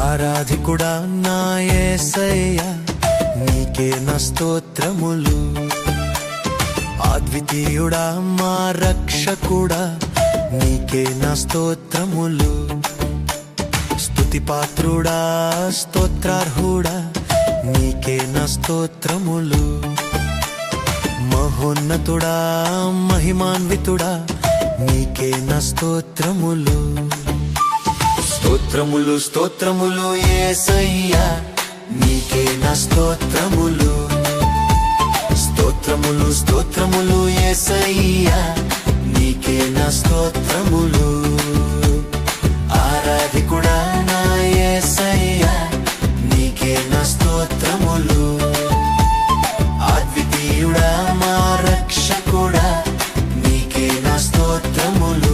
ఆరాధికుడా నా యేసయ్యా నీకే నా స్తోత్రములు. అద్వితీయుడా మా రక్షకుడా నీకే నా స్తోత్రములు. స్తుతిపాత్రుడా స్తోత్రార్హుడా నీకే నా స్తోత్రములు. మహోన్నతుడా మహిమాన్వితుడా నీకే నా స్తోత్రములు. స్తోత్రములు స్తోత్రములు యేసయ్యా నీకే నా స్తోత్రములు. స్తోత్రములు స్తోత్రములు యేసయ్యా నీకే నా స్తోత్రములు. ఆరాధికుడా నా యేసయ్యా నీకే నా స్తోత్రములు. అద్వితీయుడా మా రక్షకుడా నీకే నా స్తోత్రములు.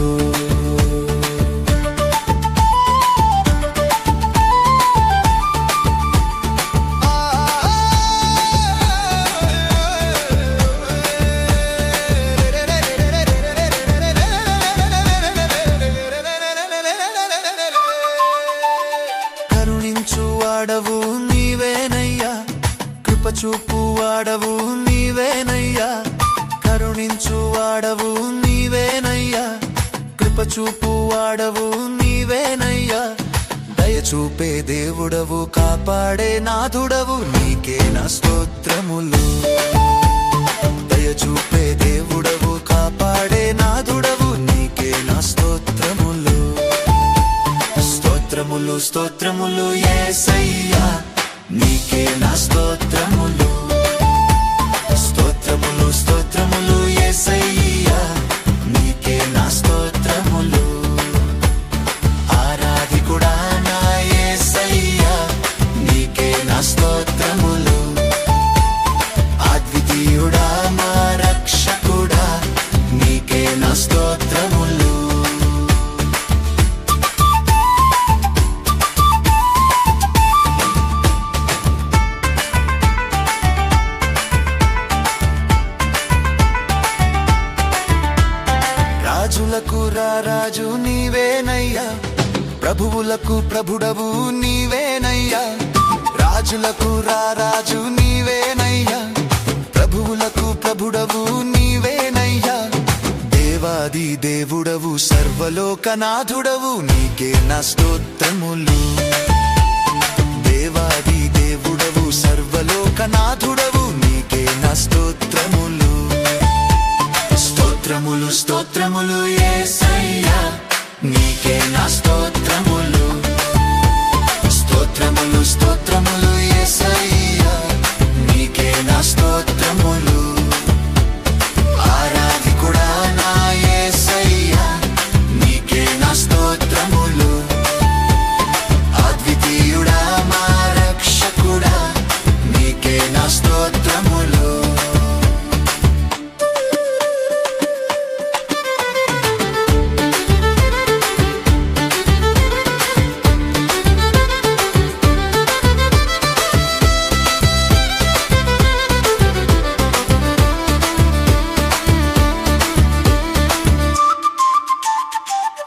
వాడవు నీవేనయ్యా, కృపచూపు వాడవు నీవేనయ్యా. కరుణించు వాడవు నీవేనయ్యా, కృపచూపు వాడవు నీవేనయ్యా. దయచూపే దేవుడవు కాపాడే నాథుడవు నీకే నా స్తోత్రములు. దయచూపే దేవుడవు కాపాడే నాథుడవు నీకే నా స్తోత్రములు. స్తోత్రములు స్తోత్రములు యేసయ్యా నీకే నా స్తోత్రములు. స్తోత్రములు స్తోత్రములు యేసయ్యా నీకే నా స్తోత్రములు. ఆరాధికుడా నా యేసయ్యా నీకే నా స్తోత్రములు. అద్వితీయుడా మా రక్షకుడా నీకే నా స్తోత్రములు. రాజులకు రారాజు నీవేనయ్యా, ప్రభువులకు ప్రభుడవు నీవేనయ్యా. రాజులకు రారాజు నీవేనయ్యా, ప్రభువులకు ప్రభుడవు నీవేనయ్యా. దేవాది దేవుడవు సర్వలోకనాథుడవు నీకే నా స్తోత్రములు. దేవాది దేవుడవు సర్వలోకనాథుడవు నీకే నా స్తోత్రములు. స్తోత్రములు స్తోత్రములు యేసయ్యా నీకే నా స్తోత్రములు. స్తోత్రములు స్తోత్రములు యేసయ్యా నీకే నా స్తోత్రములు. ఆరాధికుడా నా యేసయ్యా నీకే నా స్తోత్రములు. అద్వితీయుడా మా రక్షకుడా నీకే నా స్తోత్రములు.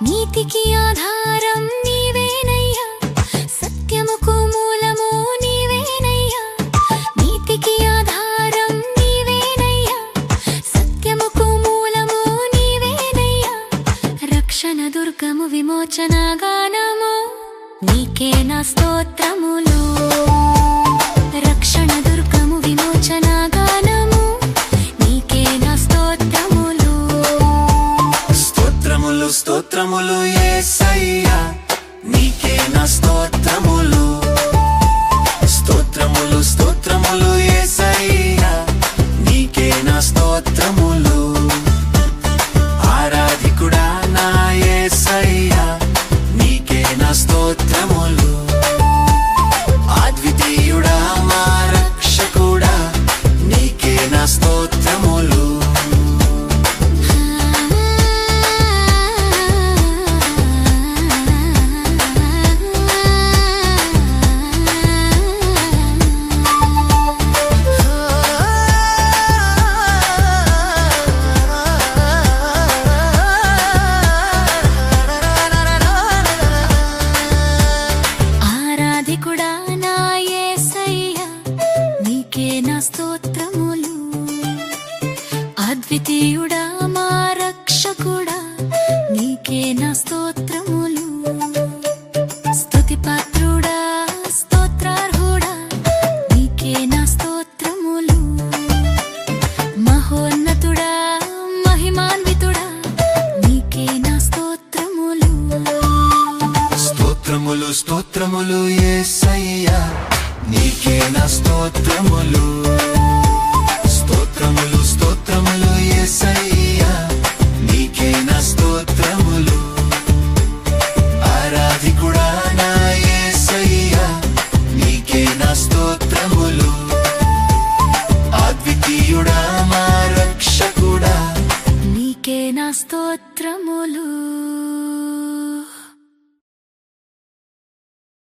నీతికి ఆధారం నీవేనయ్యా, సత్యముకు మూలము నీవేనయ్యా. నీతికి ఆధారం నీవేనయ్యా, సత్యముకు మూలము నీవేనయ్యా. రక్షణ దుర్గము విమోచన గానము నీకే నా స్తోత్రములు. రక్షణ దుర్గము విమోచన గానము నీకే నా స్తోత్రములు. స్తోత్రములు స్తోత్రములు యేసయ్యా నీకే నా స్తోత్రములు. స్తోత్రములు స్తోత్రములు యేసయ్యా నీకే నా స్తోత్రములు. ఆరాధికుడా నా యేసయ్యా నీకే నా స్తోత్రములు. స్తుతిపాత్రుడా స్తోత్రార్హుడా నీకే నా స్తోత్రములు మహోన్నతుడా మహిమాన్వితుడా నీకే నా స్తోత్రములు స్తోత్రములు స్తోత్రములు యేసయ్యా నీకే నా స్తోత్రములు స్తోత్రములు స్తోత్రములు యేసయ్యా నీకే నా స్తోత్రములు ఆరాధికుడా నా యేసయ్యా నీకే నా స్తోత్రములు అద్వితీయుడా మా రక్షకుడా నీకే నా స్తోత్రములు